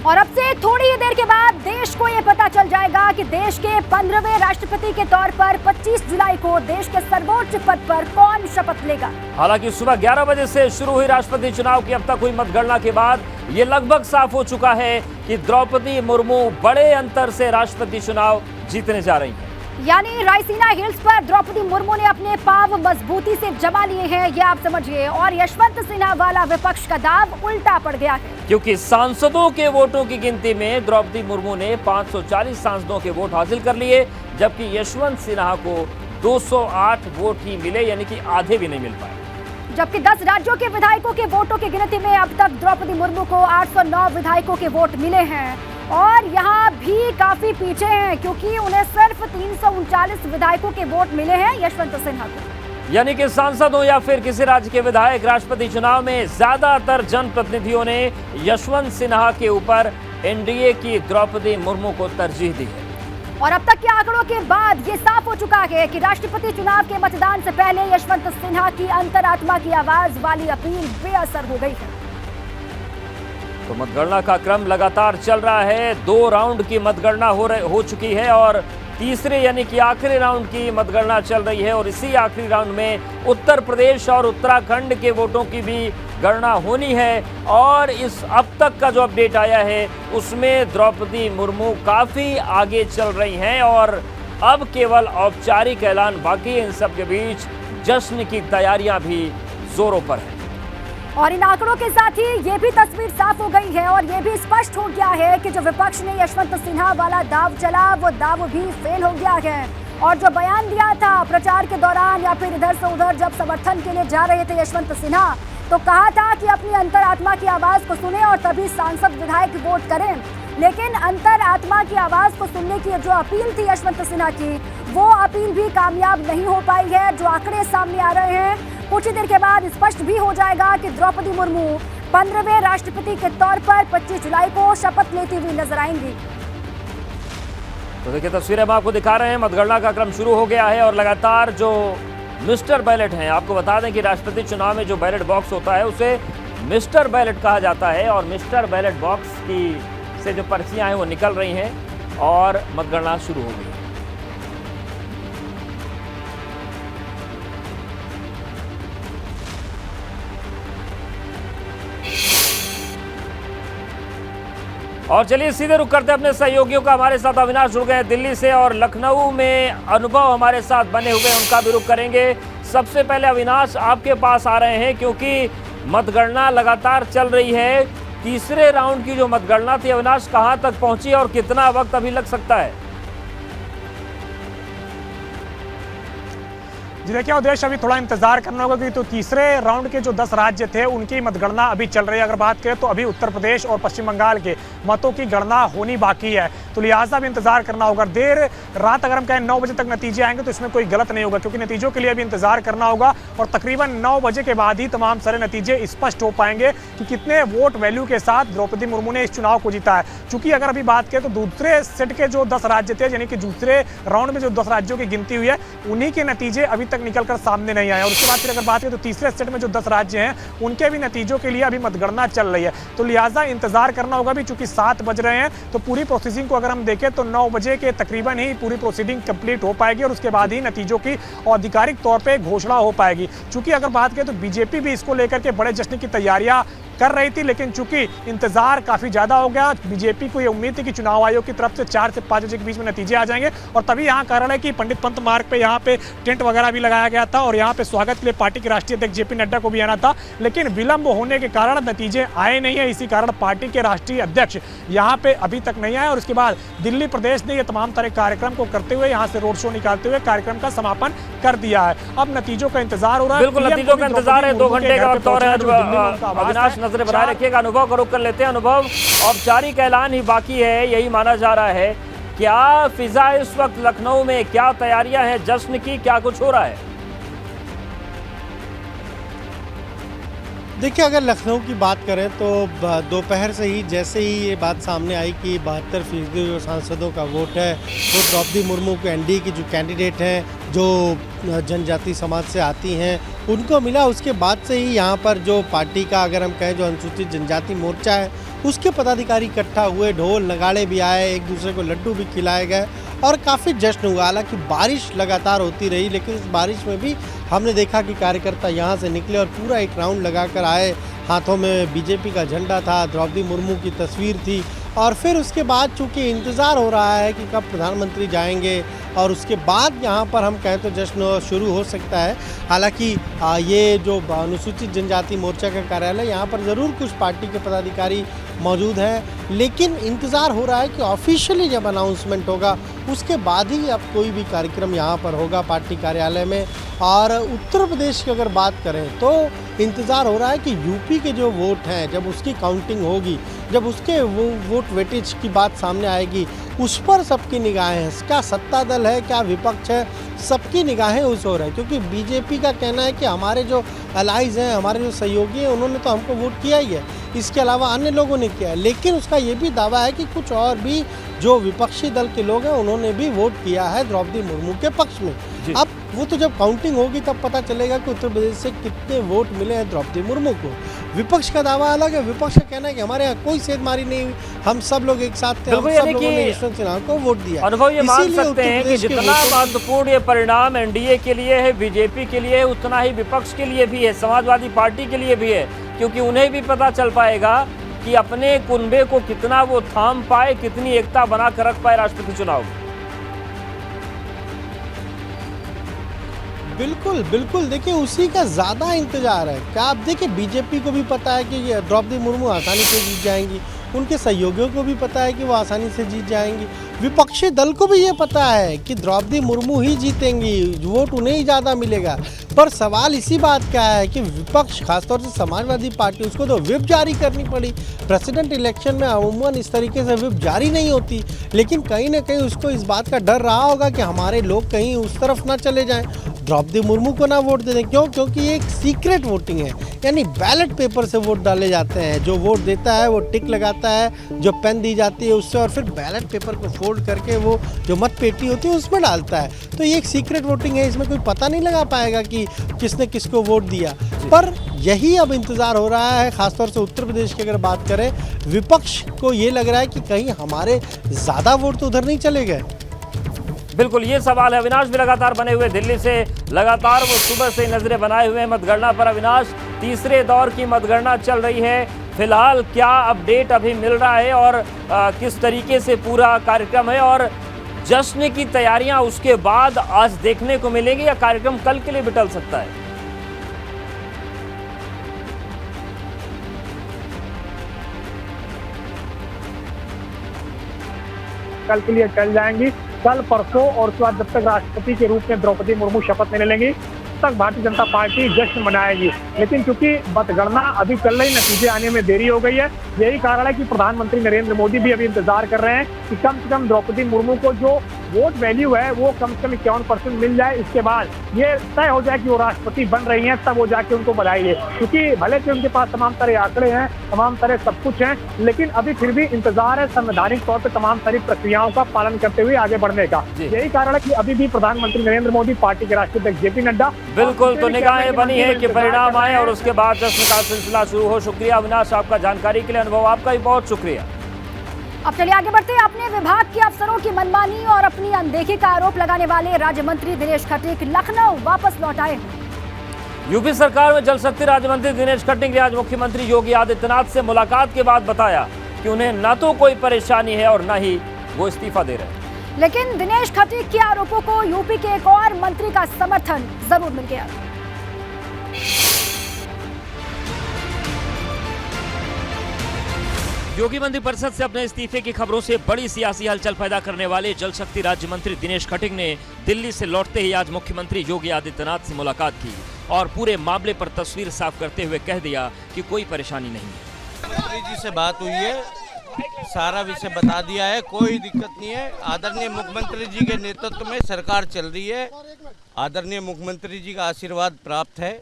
और अब से थोड़ी ही देर के बाद देश को ये पता चल जाएगा कि देश के 15वें राष्ट्रपति के तौर पर 25 जुलाई को देश के सर्वोच्च पद पर कौन शपथ लेगा। हालांकि सुबह 11 बजे से शुरू हुई राष्ट्रपति चुनाव की अब तक हुई मतगणना के बाद ये लगभग साफ हो चुका है कि द्रौपदी मुर्मू बड़े अंतर से राष्ट्रपति चुनाव जीतने जा रही हैं। यानी रायसीना हिल्स पर द्रौपदी मुर्मू ने अपने पांव मजबूती से जमा लिए हैं, ये आप समझिए। और यशवंत सिन्हा वाला विपक्ष का दाव उल्टा पड़ गया है, क्योंकि सांसदों के वोटों की गिनती में द्रौपदी मुर्मू ने 540 सांसदों के वोट हासिल कर लिए, जबकि यशवंत सिन्हा को 208 वोट ही मिले, यानी कि आधे भी नहीं मिल पाए। जबकि 10 राज्यों के विधायकों के वोटों की गिनती में अब तक द्रौपदी मुर्मू को 809 विधायकों के वोट मिले हैं और यहाँ भी काफी पीछे हैं, क्योंकि उन्हें सिर्फ 339 विधायकों के वोट मिले हैं यशवंत सिन्हा को। यानी कि सांसद हो या फिर किसी राज्य के विधायक, राष्ट्रपति चुनाव में ज्यादातर जनप्रतिनिधियों ने यशवंत सिन्हा के ऊपर एनडीए की द्रौपदी मुर्मू को तरजीह दी है। और अब तक के आंकड़ों के बाद ये साफ हो चुका है कि राष्ट्रपति चुनाव के मतदान से पहले यशवंत सिन्हा की अंतरात्मा की आवाज वाली अपील बेअसर हो गई है। तो मतगणना का क्रम लगातार चल रहा है। 2 राउंड की मतगणना हो चुकी है और तीसरे यानी कि आखिरी राउंड की मतगणना चल रही है और इसी आखिरी राउंड में उत्तर प्रदेश और उत्तराखंड के वोटों की भी गणना होनी है। और इस अब तक का जो अपडेट आया है उसमें द्रौपदी मुर्मू काफ़ी आगे चल रही हैं और अब केवल औपचारिक ऐलान बाकी है। इन सब के बीच जश्न की तैयारियां भी जोरों पर हैं। और इन आंकड़ों के साथ ही ये भी तस्वीर साफ हो गई है और ये भी स्पष्ट हो गया है कि जो विपक्ष ने यशवंत सिन्हा वाला दाव चला वो दाव भी फेल हो गया है। और जो बयान दिया था प्रचार के दौरान या फिर इधर से उधर जब समर्थन के लिए जा रहे थे यशवंत सिन्हा, तो कहा था कि अपनी अंतरात्मा की आवाज को सुने और तभी सांसद विधायक वोट करें। लेकिन अंतरात्मा की आवाज को सुनने की जो अपील थी यशवंत सिन्हा की, वो अपील भी कामयाब नहीं हो पाई है। जो आंकड़े सामने आ रहे हैं, कुछ ही देर के बाद स्पष्ट भी हो जाएगा कि द्रौपदी मुर्मू 15वें राष्ट्रपति के तौर पर 25 जुलाई को शपथ लेती हुई नजर आएंगी। तो देखिए तस्वीरें हम आपको दिखा रहे हैं। मतगणना का क्रम शुरू हो गया है और लगातार जो मिस्टर बैलेट हैं, आपको बता दें कि राष्ट्रपति चुनाव में जो बैलेट बॉक्स होता है उसे मिस्टर बैलेट कहा जाता है और मिस्टर बैलेट बॉक्स की से जो पर्चियां हैं वो निकल रही हैं और मतगणना शुरू हो गई है। और चलिए सीधे रुक करते अपने सहयोगियों का। हमारे साथ अविनाश जुड़ गए हैं दिल्ली से और लखनऊ में अनुभव हमारे साथ बने हुए हैं, उनका भी रुक करेंगे। सबसे पहले अविनाश आपके पास आ रहे हैं क्योंकि मतगणना लगातार चल रही है। तीसरे राउंड की जो मतगणना थी अविनाश, कहां तक पहुंची और कितना वक्त अभी लग सकता है? जी देखिए उद्देश्य अभी थोड़ा इंतजार करना होगा क्योंकि तो तीसरे राउंड के जो 10 राज्य थे उनकी मतगणना अभी चल रही है। अगर बात करें तो अभी उत्तर प्रदेश और पश्चिम बंगाल के मतों की गणना होनी बाकी है, तो लिहाजा भी इंतजार करना होगा। देर रात अगर हम कहें 9 बजे तक नतीजे आएंगे तो इसमें कोई गलत नहीं होगा, क्योंकि नतीजों के लिए अभी इंतजार करना होगा और तकरीबन 9 बजे के बाद ही तमाम सारे नतीजे स्पष्ट हो पाएंगे कि कितने वोट वैल्यू के साथ द्रौपदी मुर्मू ने इस चुनाव को जीता है। चूंकि अगर अभी बात करें तो दूसरे सेट के जो 10 राज्य थे, यानी कि दूसरे राउंड में जो 10 राज्यों की गिनती हुई है, उन्हीं के नतीजे अभी तक निकलकर सामने नहीं आया। और उसके बाद फिर अगर बात करें तो तीसरे सेट में जो 10 राज्य हैं उनके भी नतीजों के लिए अभी मतगणना चल रही है, तो लिहाजा इंतजार करना होगा। भी चूंकि 7 बज रहे हैं तो पूरी प्रोसेसिंग को अगर हम देखें तो 9 बजे के तकरीबन ही पूरी प्रोसीडिंग कंप्लीट हो पाएगी और उसके बाद ही नतीजों की आधिकारिक तौर पे घोषणा हो पाएगी। चूंकि अगर बात करें तो बीजेपी भी इसको लेकर के बड़े जश्न की तैयारियां कर रही थी, लेकिन चूंकि इंतजार काफी ज्यादा हो गया, बीजेपी को ये उम्मीद थी कि चुनाव आयोग की तरफ से 4 से 5 बजे के बीच में नतीजे आ जाएंगे और तभी यहाँ कार्यालय की पंडित पंत मार्ग पे यहाँ पे टेंट वगैरह भी लगाया गया था और यहाँ पे स्वागत के लिए पार्टी के राष्ट्रीय अध्यक्ष जेपी नड्डा को भी आना था, लेकिन विलंब होने के कारण नतीजे आए नहीं है। इसी कारण पार्टी के राष्ट्रीय अध्यक्ष यहाँ पे अभी तक नहीं आए और उसके बाद दिल्ली प्रदेश ने ये तमाम तरह कार्यक्रम को करते हुए यहाँ से रोड शो निकालते हुए कार्यक्रम का समापन कर दिया है। अब नतीजों का इंतजार हो रहा है। बिल्कुल नतीजों का इंतजार है। 2 घंटे का वक्त और है। अविनाश नजरें बनाए रखिएगा। अनुभव का रुख कर लेते हैं। अनुभव, औपचारिक ऐलान ही बाकी है, यही माना जा रहा है। क्या फिजा इस वक्त लखनऊ में, क्या तैयारियां हैं जश्न की, क्या कुछ हो रहा है? देखिए अगर लखनऊ की बात करें तो दोपहर से ही जैसे ही ये बात सामने आई कि 72% जो सांसदों का वोट है वो द्रौपदी मुर्मू को एनडीए की जो कैंडिडेट हैं, जो जनजाति समाज से आती हैं, उनको मिला, उसके बाद से ही यहाँ पर जो पार्टी का अगर हम कहें जो अनुसूचित जनजाति मोर्चा है उसके पदाधिकारी इकट्ठा हुए, ढोल नगाड़े भी आए, एक दूसरे को लड्डू भी खिलाए गए और काफ़ी जश्न हुआ। हालांकि बारिश लगातार होती रही, लेकिन इस बारिश में भी हमने देखा कि कार्यकर्ता यहाँ से निकले और पूरा एक राउंड लगाकर आए। हाथों में बीजेपी का झंडा था, द्रौपदी मुर्मू की तस्वीर थी और फिर उसके बाद चूँकि इंतज़ार हो रहा है कि कब प्रधानमंत्री जाएंगे और उसके बाद यहाँ पर हम कहें तो जश्न शुरू हो सकता है। हालांकि ये जो अनुसूचित जनजाति मोर्चा का कार्यालय, यहाँ पर ज़रूर कुछ पार्टी के पदाधिकारी मौजूद हैं, लेकिन इंतज़ार हो रहा है कि ऑफिशियली जब अनाउंसमेंट होगा उसके बाद ही अब कोई भी कार्यक्रम यहाँ पर होगा पार्टी कार्यालय में। और उत्तर प्रदेश की अगर बात करें तो इंतज़ार हो रहा है कि यूपी के जो वोट हैं जब उसकी काउंटिंग होगी, जब उसके वो वोट वेटेज की बात सामने आएगी, उस पर सबकी निगाहें हैं। क्या सत्ता दल है, क्या विपक्ष है, सबकी निगाहें उस ओर है, क्योंकि बीजेपी का कहना है कि हमारे जो अलाइज हैं, हमारे जो सहयोगी हैं, उन्होंने तो हमको वोट किया ही है, इसके अलावा अन्य लोगों ने किया है। लेकिन उसका ये भी दावा है कि कुछ और भी जो विपक्षी दल के लोग हैं उन्होंने भी वोट किया है द्रौपदी मुर्मू के पक्ष में। अब वो तो जब काउंटिंग होगी तब पता चलेगा कि उत्तर प्रदेश से कितने वोट मिले हैं द्रौपदी मुर्मू को। विपक्ष का दावा अलग है, विपक्ष का कहना है कि हमारे यहाँ कोई सेधमारी नहीं हुई, हम सब लोग एक साथ थे, हम सब लोगों ने यशवंत सिन्हा को वोट दिया। अनुभव ये मान सकते हैं कि जितना महत्वपूर्ण ये परिणाम एनडीए के लिए है, बीजेपी के लिए है, उतना ही विपक्ष के लिए भी है, समाजवादी पार्टी के लिए भी है, क्योंकि उन्हें भी पता चल पाएगा कि अपने कुनबे को कितना वो थाम पाए, कितनी एकता बना कर रख पाए राष्ट्रपति चुनाव में। बिल्कुल बिल्कुल, देखिए उसी का ज़्यादा इंतजार है। क्या आप देखिए बीजेपी को भी पता है कि ये द्रौपदी मुर्मू आसानी से जीत जाएंगी, उनके सहयोगियों को भी पता है कि वो आसानी से जीत जाएंगी, विपक्षी दल को भी ये पता है कि द्रौपदी मुर्मू ही जीतेंगी, वोट उन्हें ही ज़्यादा मिलेगा। पर सवाल इसी बात का है कि विपक्ष, खासतौर से समाजवादी पार्टी, उसको तो व्हिप जारी करनी पड़ी। प्रेसिडेंट इलेक्शन में अमूमन इस तरीके से व्हिप जारी नहीं होती, लेकिन कहीं ना कहीं उसको इस बात का डर रहा होगा कि हमारे लोग कहीं उस तरफ ना चले जाएं, द्रौपदी मुर्मू को ना वोट दे दें। क्यों? क्योंकि ये एक सीक्रेट वोटिंग है, यानी बैलेट पेपर से वोट डाले जाते हैं। जो वोट देता है वो टिक लगाता है, जो पेन दी जाती है उससे, और फिर बैलेट पेपर को फोल्ड करके वो जो मत पेटी होती है उसमें डालता है। तो ये एक सीक्रेट वोटिंग है, इसमें कोई पता नहीं लगा पाएगा कि किसने किसको वोट दिया। पर यही अब इंतज़ार हो रहा है, खासतौर से उत्तर प्रदेश की अगर बात करें, विपक्ष को ये लग रहा है कि कहीं हमारे ज़्यादा वोट तो उधर नहीं चले गए। बिल्कुल ये सवाल है। अविनाश भी लगातार बने हुए दिल्ली से, लगातार वो सुबह से नजरें बनाए हुए हैं मतगणना पर। अविनाश, तीसरे दौर की मतगणना चल रही है, फिलहाल क्या अपडेट अभी मिल रहा है और किस तरीके से पूरा कार्यक्रम है, और जश्न की तैयारियां उसके बाद आज देखने को मिलेंगी या कार्यक्रम कल के लिए भी टल सकता है? कल के लिए टल जाएंगी, कल परसों, और उसके बाद जब तक राष्ट्रपति के रूप में द्रौपदी मुर्मू शपथ लेने लेंगी तक भारतीय जनता पार्टी जश्न मनाएगी। लेकिन क्योंकि मतगणना अभी चल रही, नतीजे आने में देरी हो गई है, यही कारण है कि प्रधानमंत्री नरेंद्र मोदी भी अभी इंतजार कर रहे हैं कि कम से कम द्रौपदी मुर्मू को जो वोट वैल्यू है वो कम से कम 51% मिल जाए। इसके बाद ये तय हो जाए कि वो राष्ट्रपति बन रही हैं, तब वो जाके उनको बधाई है। क्योंकि भले कि उनके पास तमाम तरह आंकड़े हैं, तमाम तरह सब कुछ हैं, लेकिन अभी फिर भी इंतजार है संवैधानिक तौर पर तमाम सारी प्रक्रियाओं का पालन करते हुए आगे बढ़ने का। यही कारण है कि अभी भी प्रधानमंत्री नरेंद्र मोदी, पार्टी के राष्ट्रीय अध्यक्ष जेपी नड्डा, बिल्कुल तो निगाहें बनी है कि परिणाम आए और उसके बाद जश्न का सिलसिला शुरू हो। शुक्रिया अविनाश आपका जानकारी के लिए, अनुभव आपका भी बहुत शुक्रिया। अब चलिए आगे बढ़ते हैं। अपने विभाग के अफसरों की मनमानी और अपनी अनदेखी का आरोप लगाने वाले राज्य मंत्री दिनेश खटीक लखनऊ वापस लौट आए। यूपी सरकार में जल शक्ति राज्य मंत्री दिनेश खटीक ने आज मुख्यमंत्री योगी आदित्यनाथ से मुलाकात के बाद बताया कि उन्हें न तो कोई परेशानी है और न ही वो इस्तीफा दे रहे हैं। लेकिन दिनेश खटीक के आरोपों को यूपी के एक और मंत्री का समर्थन जरूर मिल गया। योगी मंत्रिपरिषद से अपने इस्तीफे की खबरों से बड़ी सियासी हलचल पैदा करने वाले जल शक्ति राज्य मंत्री दिनेश खटीक ने दिल्ली से लौटते ही आज मुख्यमंत्री योगी आदित्यनाथ से मुलाकात की और पूरे मामले पर तस्वीर साफ करते हुए कह दिया कि कोई परेशानी नहीं है। मंत्री जी से बात हुई है, सारा विषय बता दिया है, कोई दिक्कत नहीं है। आदरणीय मुख्यमंत्री जी के नेतृत्व में सरकार चल रही है, आदरणीय मुख्यमंत्री जी का आशीर्वाद प्राप्त है।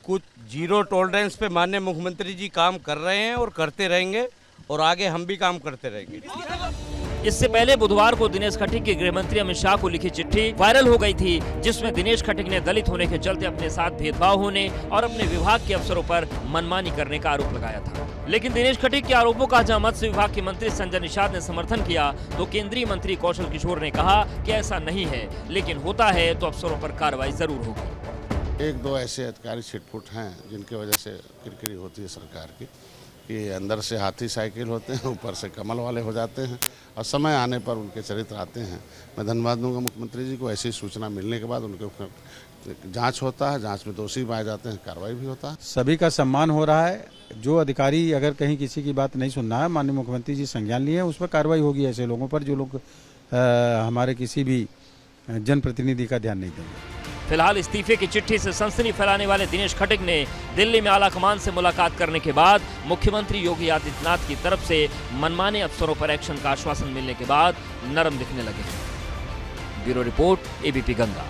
कुछ जीरो टॉलरेंस पे माननीय मुख्यमंत्री जी काम कर रहे हैं और करते रहेंगे, और आगे हम भी काम करते रहेंगे। इससे पहले बुधवार को दिनेश खटीक के गृह मंत्री अमित शाह को लिखी चिट्ठी वायरल हो गई थी, जिसमें दिनेश खटीक ने दलित होने के चलते अपने साथ भेदभाव होने और अपने विभाग के अफसरों पर मनमानी करने का आरोप लगाया था। लेकिन दिनेश खटीक के आरोपों का जहां मत्स्य विभाग के मंत्री संजय निषाद ने समर्थन किया, तो केंद्रीय मंत्री कौशल किशोर ने कहा कि ऐसा नहीं है, लेकिन होता है तो अफसरों पर कार्रवाई जरूर होगी। एक दो ऐसे अधिकारी छिटपुट हैं जिनकी वजह से किरकिरी होती है सरकार की, कि अंदर से हाथी साइकिल होते हैं, ऊपर से कमल वाले हो जाते हैं और समय आने पर उनके चरित्र आते हैं। मैं धन्यवाद दूंगा मुख्यमंत्री जी को, ऐसी सूचना मिलने के बाद उनके ऊपर जांच होता है, जांच में दोषी पाए जाते हैं, कार्रवाई भी होता है। सभी का सम्मान हो रहा है। जो अधिकारी अगर कहीं किसी की बात नहीं सुनना है, माननीय मुख्यमंत्री जी संज्ञान लिए, उस पर कार्रवाई होगी ऐसे लोगों पर जो लोग हमारे किसी भी जनप्रतिनिधि का ध्यान नहीं देंगे। फिलहाल इस्तीफे की चिट्ठी से सनसनी फैलाने वाले दिनेश खटीक ने दिल्ली में आला कमान से मुलाकात करने के बाद मुख्यमंत्री योगी आदित्यनाथ की तरफ से मनमाने अफसरों पर एक्शन का आश्वासन मिलने के बाद नरम दिखने लगे हैं। Bureau report, ABP Ganga.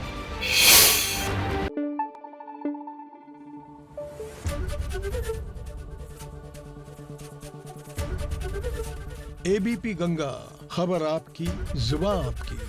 ABP Ganga, खबर आपकी, जुबान आपकी।